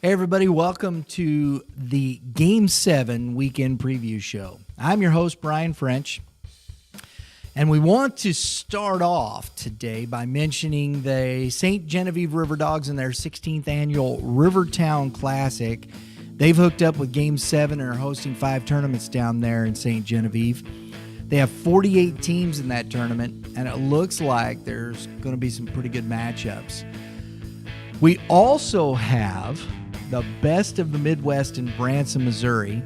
Hey everybody, welcome to the Game 7 Weekend Preview Show. I'm your host, Brian French, and we want to start off today by mentioning the St. Genevieve Riverdogs and their 16th annual Rivertown Classic. They've hooked up with Game 7 and are hosting 5 tournaments down there in St. Genevieve. They have 48 teams in that tournament, and it looks like there's going to be some pretty good matchups. We also have the Best of the Midwest in Branson, Missouri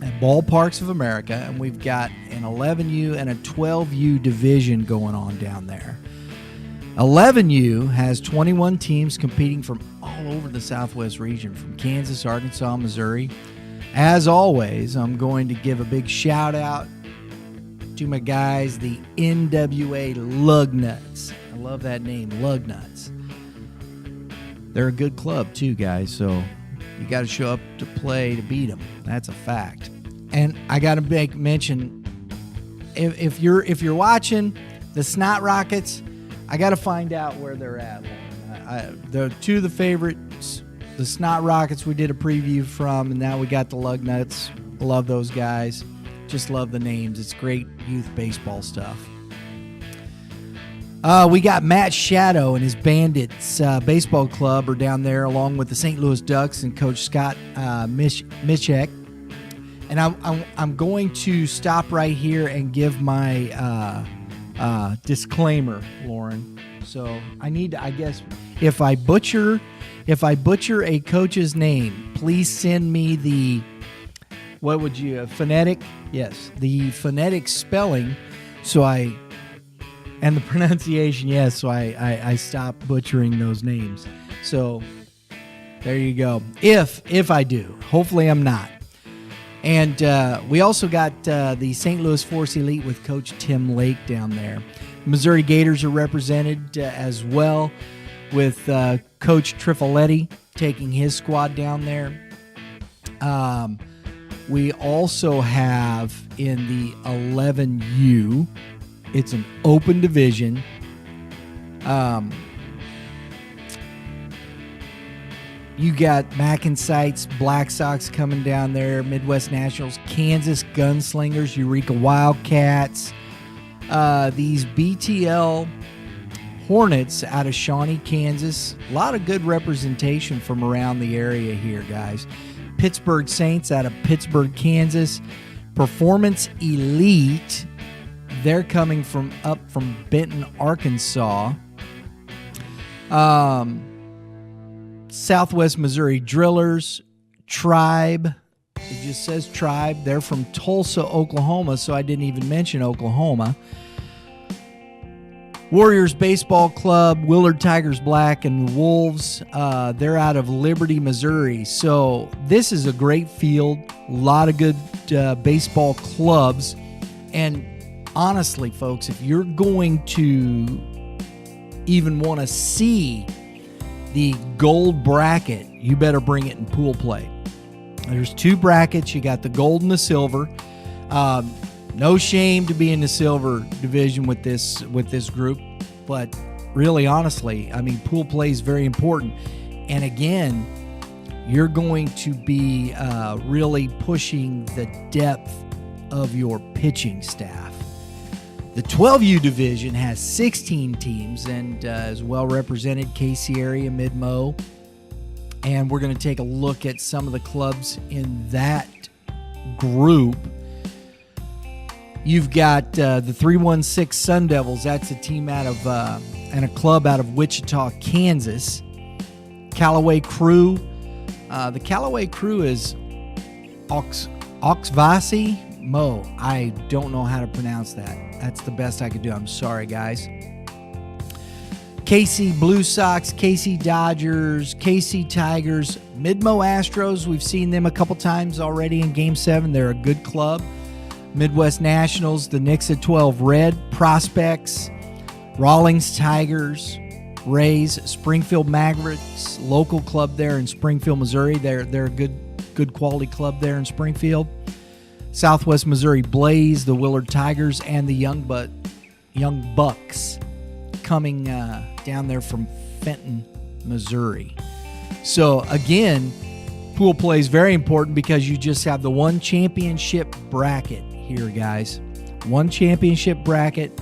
at Ballparks of America, and we've got an 11U and a 12U division going on down there. 11U has 21 teams competing from all over the Southwest region, from Kansas, Arkansas, Missouri. As always, I'm going to give a big shout out to my guys, the NWA Lugnuts. I love that name, Lugnuts. They're a good club too, guys, so you got to show up to play to beat them. That's a fact. And I got to make mention, if you're watching the Snot Rockets, I got to find out where they're at. They're two of the favorites. The Snot Rockets we did a preview from, and now we got the Lugnuts. Love those guys. Just love the names. It's great youth baseball stuff. We got Matt Shadow and his Bandits baseball club are down there, along with the St. Louis Ducks and Coach Scott Michek. And I'm going to stop right here and give my disclaimer, Lauren. So I need to, I guess, if I butcher a coach's name, please send me the phonetic? Yes, the phonetic spelling, and the pronunciation, yes, so I stop butchering those names. So there you go. If I do. Hopefully I'm not. And we also got the St. Louis Force Elite with Coach Tim Lake down there. Missouri Gators are represented as well, with Coach Trifoletti taking his squad down there. We also have in the 11U, it's an open division. You got Mackensites, Black Sox coming down there, Midwest Nationals, Kansas Gunslingers, Eureka Wildcats, these BTL Hornets out of Shawnee, Kansas. A lot of good representation from around the area here, guys. Pittsburgh Saints out of Pittsburgh, Kansas. Performance Elite, they're coming from Benton, Arkansas. Southwest Missouri Drillers, Tribe. It just says Tribe. They're from Tulsa, Oklahoma, so I didn't even mention Oklahoma. Warriors Baseball Club, Willard Tigers Black, and Wolves, they're out of Liberty, Missouri. So this is a great field, a lot of good baseball clubs. And honestly, folks, if you're going to even want to see the gold bracket, you better bring it in pool play. There's 2 brackets. You got the gold and the silver. No shame to be in the silver division with this group, but really, honestly, I mean, pool play is very important. And again, you're going to be really pushing the depth of your pitching staff. The 12U division has 16 teams and is well represented, KC area, Mid-Mo. And we're going to take a look at some of the clubs in that group. You've got the 316 Sun Devils. That's a team out of and a club out of Wichita, Kansas. Callaway Crew. The Callaway Crew is Oxvasi Mo. I don't know how to pronounce that. That's the best I could do. I'm sorry, guys. KC Blue Sox, KC Dodgers, KC Tigers, Mid-Mo Astros. We've seen them a couple times already in Game 7. They're a good club. Midwest Nationals, the Nixa 12 Red, Prospects, Rawlings Tigers, Rays, Springfield Mavericks, local club there in Springfield, Missouri. They're a good quality club there in Springfield. Southwest Missouri Blaze, the Willard Tigers, and the Young Bucks coming down there from Fenton, Missouri. So again, pool play is very important because you just have the one championship bracket here, guys. One championship bracket.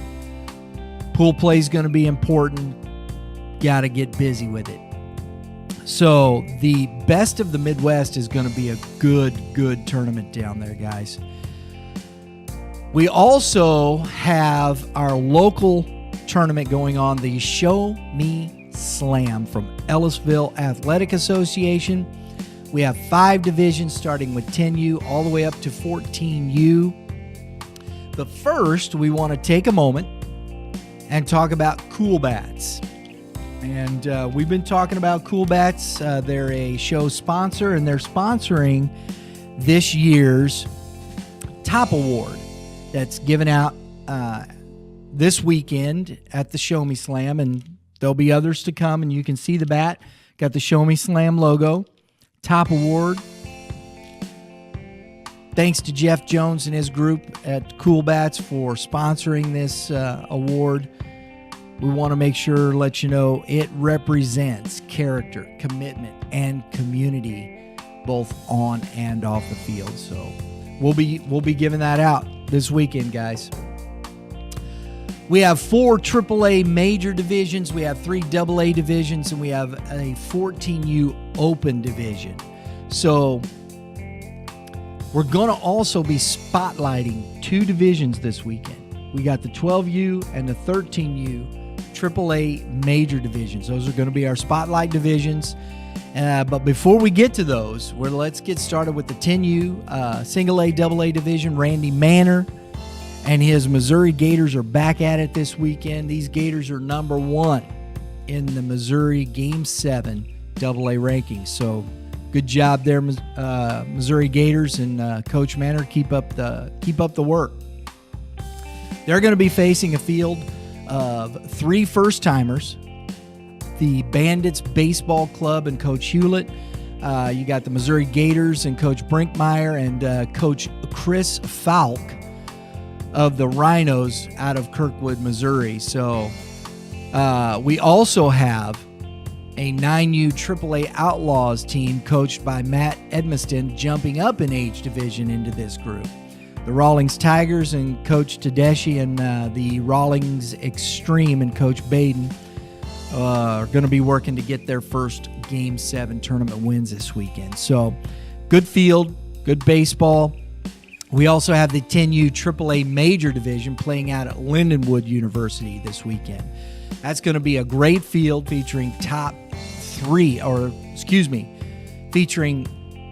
Pool play is going to be important. Got to get busy with it. So the best of the Midwest is going to be a good tournament down there, guys. We also have our local tournament going on, the Show Me Slam from Ellisville Athletic Association. We have 5 divisions starting with 10U all the way up to 14U. But first, we want to take a moment and talk about Cool Bats. And we've been talking about Cool Bats. They're a show sponsor, and they're sponsoring this year's Top Award that's given out this weekend at the Show Me Slam. And there'll be others to come, and you can see the bat. Got the Show Me Slam logo. Top Award. Thanks to Jeff Jones and his group at Cool Bats for sponsoring this award. We want to make sure, let you know, it represents character, commitment, and community, both on and off the field. So we'll be giving that out this weekend, guys. We have 4 AAA major divisions. We have 3 AA divisions, and we have a 14U open division. So we're going to also be spotlighting 2 divisions this weekend. We got the 12U and the 13U AAA major divisions. Those are going to be our spotlight divisions. But before we get to those, let's get started with the 10U single A, AA division. Randy Manor and his Missouri Gators are back at it this weekend. These Gators are number 1 in the Missouri Game 7 AA rankings. So good job there, Missouri Gators, and Coach Manor. Keep up the work. They're going to be facing a field of 3 first-timers, the Bandits Baseball Club and Coach Hewlett. You got the Missouri Gators and Coach Brinkmeyer and Coach Chris Falk of the Rhinos out of Kirkwood, Missouri. So we also have a 9U AAA Outlaws team coached by Matt Edmiston jumping up in age division into this group. The Rawlings Tigers and Coach Tedeschi and the Rawlings Extreme and Coach Baden are going to be working to get their first Game 7 tournament wins this weekend. So good field, good baseball. We also have the 10U AAA Major Division playing out at Lindenwood University this weekend. That's going to be a great field featuring featuring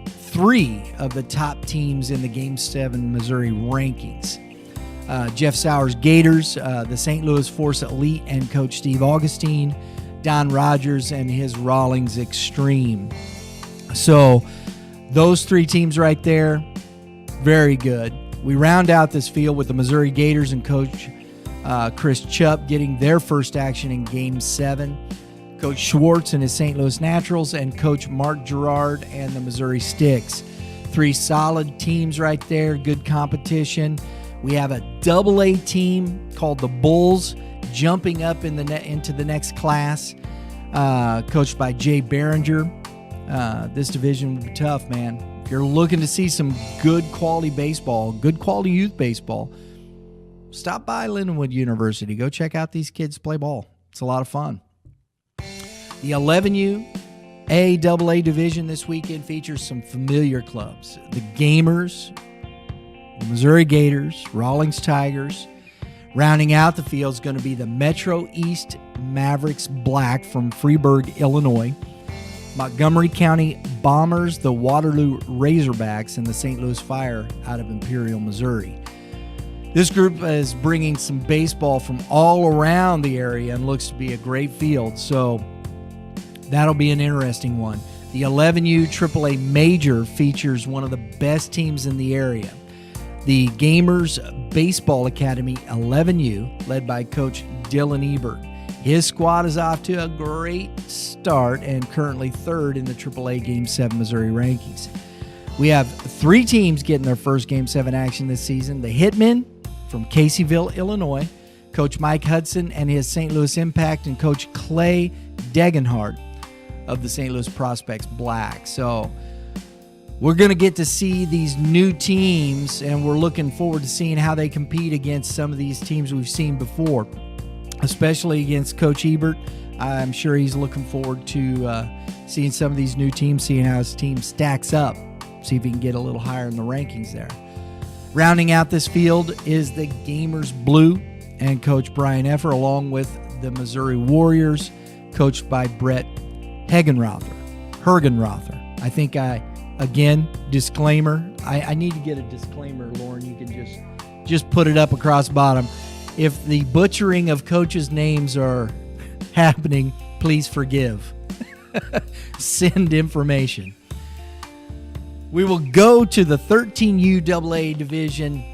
3 of the top teams in the Game 7 Missouri rankings. Jeff Sowers Gators, the St. Louis Force Elite and Coach Steve Augustine, Don Rogers and his Rawlings Extreme. So those 3 teams right there, very good. We round out this field with the Missouri Gators and Coach Chris Chupp getting their first action in Game 7. Coach Schwartz and his St. Louis Naturals, and Coach Mark Gerard and the Missouri Sticks. 3 solid teams right there, good competition. We have a AA team called the Bulls jumping up into the next class, coached by Jay Behringer. This division will be tough, man. If you're looking to see some good quality baseball, good quality youth baseball, stop by Lindenwood University. Go check out these kids play ball. It's a lot of fun. The 11U AA division this weekend features some familiar clubs. The Gamers, the Missouri Gators, Rawlings Tigers. Rounding out the field is going to be the Metro East Mavericks Black from Freeburg, Illinois. Montgomery County Bombers, the Waterloo Razorbacks, and the St. Louis Fire out of Imperial, Missouri. This group is bringing some baseball from all around the area and looks to be a great field, so that'll be an interesting one. The 11U AAA Major features one of the best teams in the area. The Gamers Baseball Academy 11U, led by Coach Dylan Ebert. His squad is off to a great start and currently 3rd in the AAA Game 7 Missouri rankings. We have 3 teams getting their first Game 7 action this season. The Hitmen from Caseyville, Illinois, Coach Mike Hudson and his St. Louis Impact, and Coach Clay Degenhardt of the St. Louis Prospects black. So we're going to get to see these new teams, and we're looking forward to seeing how they compete against some of these teams we've seen before, especially against Coach Ebert. I'm sure he's looking forward to seeing some of these new teams, seeing how his team stacks up, see if he can get a little higher in the rankings there. Rounding out this field is the Gamers Blue and Coach Brian Effer, along with the Missouri Warriors, coached by Brett Hergenrother. I think again, disclaimer. I need to get a disclaimer, Lauren. You can just put it up across bottom. If the butchering of coaches' names are happening, please forgive. Send information. We will go to the 13U AA division,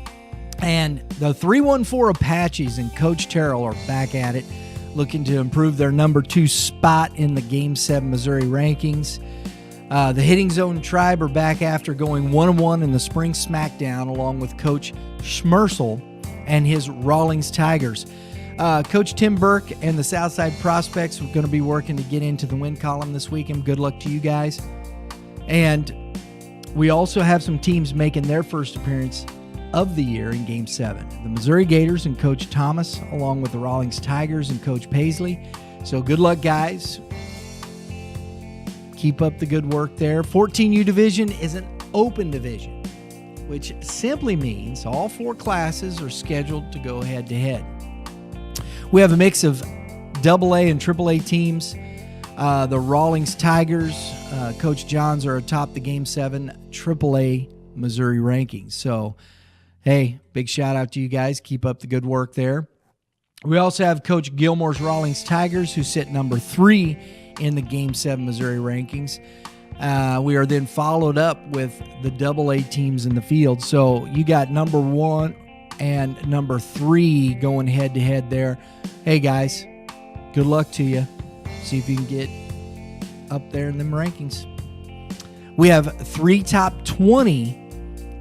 and the 314 Apaches and Coach Terrell are back at it, looking to improve their number 2 spot in the Game 7 Missouri rankings. The Hitting Zone Tribe are back after going 1-1 in the spring smackdown, along with Coach Schmersel and his Rawlings Tigers. Coach Tim Burke and the Southside Prospects are going to be working to get into the win column this weekend. Good luck to you guys. And we also have some teams making their first appearance of the year in Game 7. The Missouri Gators and Coach Thomas, along with the Rawlings Tigers and Coach Paisley. So good luck, guys. Keep up the good work there. 14U division is an open division, which simply means all 4 classes are scheduled to go head-to-head. We have a mix of AA and AAA teams. The Rawlings Tigers, Coach Johns, are atop the Game 7 AAA Missouri rankings. So, hey, big shout-out to you guys. Keep up the good work there. We also have Coach Gilmore's Rawlings Tigers, who sit number 3 in the Game 7 Missouri rankings. We are then followed up with the AA teams in the field. So you got number 1 and number 3 going head-to-head there. Hey, guys, good luck to you. See if you can get up there in them rankings. We have 3 top 20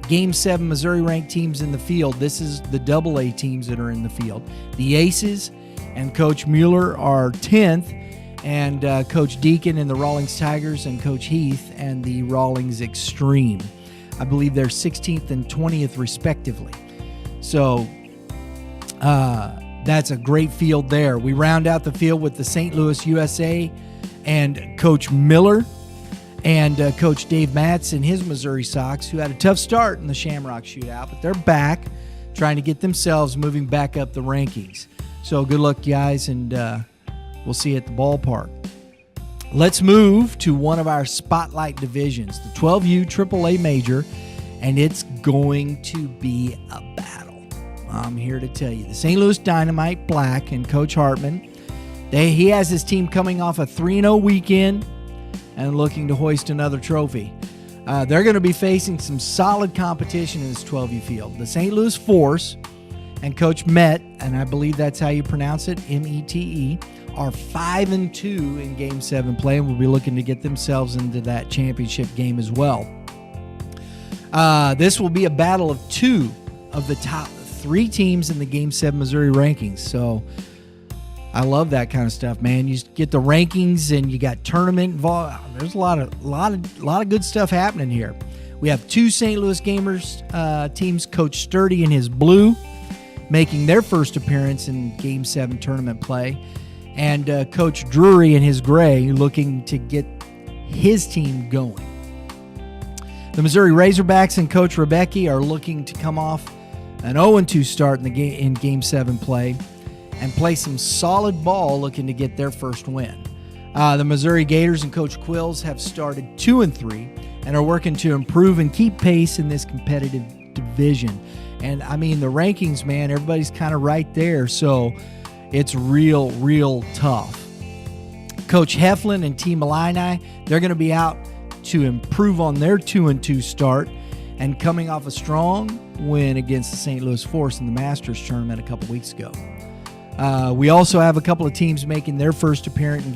Game 7 Missouri ranked teams in the field. This is the AA teams that are in the field. The Aces and Coach Mueller are 10th, and Coach Deacon and the Rawlings Tigers and Coach Heath and the Rawlings Extreme. I believe they're 16th and 20th respectively. So that's a great field there. We round out the field with the St. Louis USA and Coach Miller and Coach Dave Matz and his Missouri Sox, who had a tough start in the Shamrock Shootout, but they're back trying to get themselves moving back up the rankings. So good luck, guys, and we'll see you at the ballpark. Let's move to one of our spotlight divisions, the 12U AAA Major, and it's going to be a battle. I'm here to tell you. The St. Louis Dynamite Black and Coach Hartman, he has his team coming off a 3-0 weekend and looking to hoist another trophy. They're going to be facing some solid competition in this 12U field. The St. Louis Force and Coach Met, and I believe that's how you pronounce it, M-E-T-E, are 5-2 in Game 7 play and will be looking to get themselves into that championship game as well. This will be a battle of 2 of the top 3 teams in the Game 7 Missouri rankings. So I love that kind of stuff, man. You get the rankings and you got tournament involved. There's a lot of good stuff happening here. We have 2 St. Louis Gamers teams, Coach Sturdy and his Blue, making their first appearance in Game 7 tournament play, and Coach Drury and his Gray looking to get his team going. The Missouri Razorbacks and Coach Rebecki are looking to come off an 0-2 start in Game 7 play and play some solid ball, looking to get their first win. The Missouri Gators and Coach Quills have started 2-3 and are working to improve and keep pace in this competitive division. And I mean, the rankings, man, everybody's kind of right there, so it's real tough. Coach Heflin and Team Illini, they're going to be out to improve on their 2-2 start and coming off a strong win against the St. Louis Force in the Masters tournament a couple weeks ago. We also have a couple of teams making their first appearance in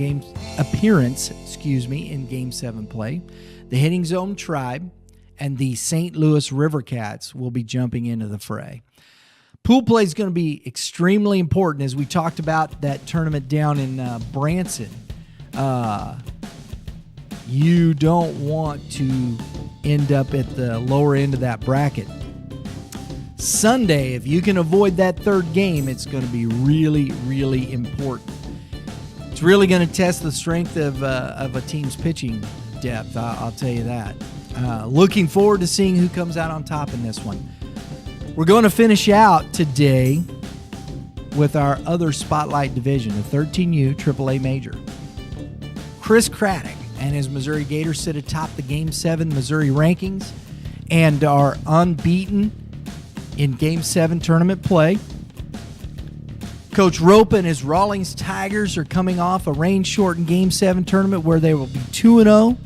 Game 7 play. The Hitting Zone Tribe and the St. Louis Rivercats will be jumping into the fray. Pool play is going to be extremely important, as we talked about that tournament down in Branson. You don't want to end up at the lower end of that bracket. Sunday, if you can avoid that third game, it's going to be really, really important. It's really going to test the strength of a team's pitching depth, I'll tell you that. Looking forward to seeing who comes out on top in this one. We're going to finish out today with our other Spotlight division, the 13U AAA Major. Chris Craddock and his Missouri Gators sit atop the Game 7 Missouri rankings and are unbeaten in Game 7 tournament play. Coach Ropa and his Rawlings Tigers are coming off a rain-shortened Game 7 tournament where they will be 2-0,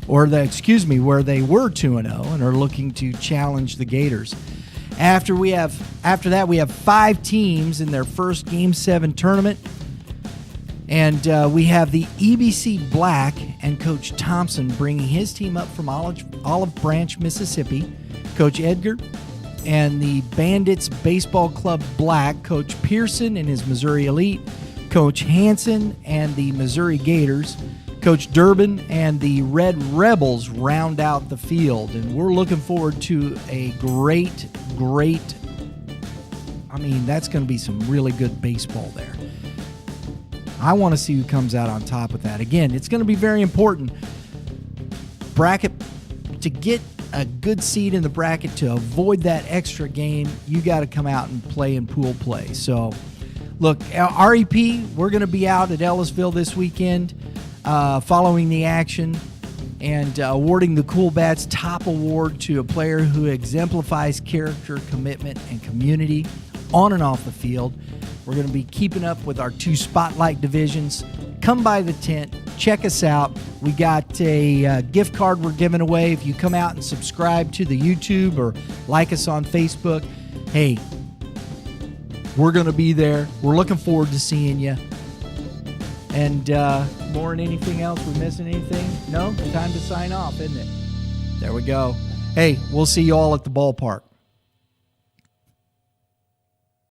where they were 2-0 and are looking to challenge the Gators. After that, we have 5 teams in their first Game 7 tournament. And we have the EBC Black and Coach Thompson bringing his team up from Olive Branch, Mississippi. Coach Edgar and the Bandits Baseball Club Black, Coach Pearson and his Missouri Elite. Coach Hansen and the Missouri Gators. Coach Durbin and the Red Rebels round out the field. And we're looking forward to a great, that's going to be some really good baseball there. I want to see who comes out on top with that. Again, it's going to be very important. Bracket, to get a good seed in the bracket, to avoid that extra game, you got to come out and play in pool play. So, look, REP, we're going to be out at Ellisville this weekend following the action and awarding the Cool Bats Top Award to a player who exemplifies character, commitment, and community on and off the field. We're going to be keeping up with our 2 Spotlight divisions. Come by the tent. Check us out. We got a gift card we're giving away. If you come out and subscribe to the YouTube or like us on Facebook, hey, we're going to be there. We're looking forward to seeing you. And more than anything else, we missing anything? No? Time to sign off, isn't it? There we go. Hey, we'll see you all at the ballpark.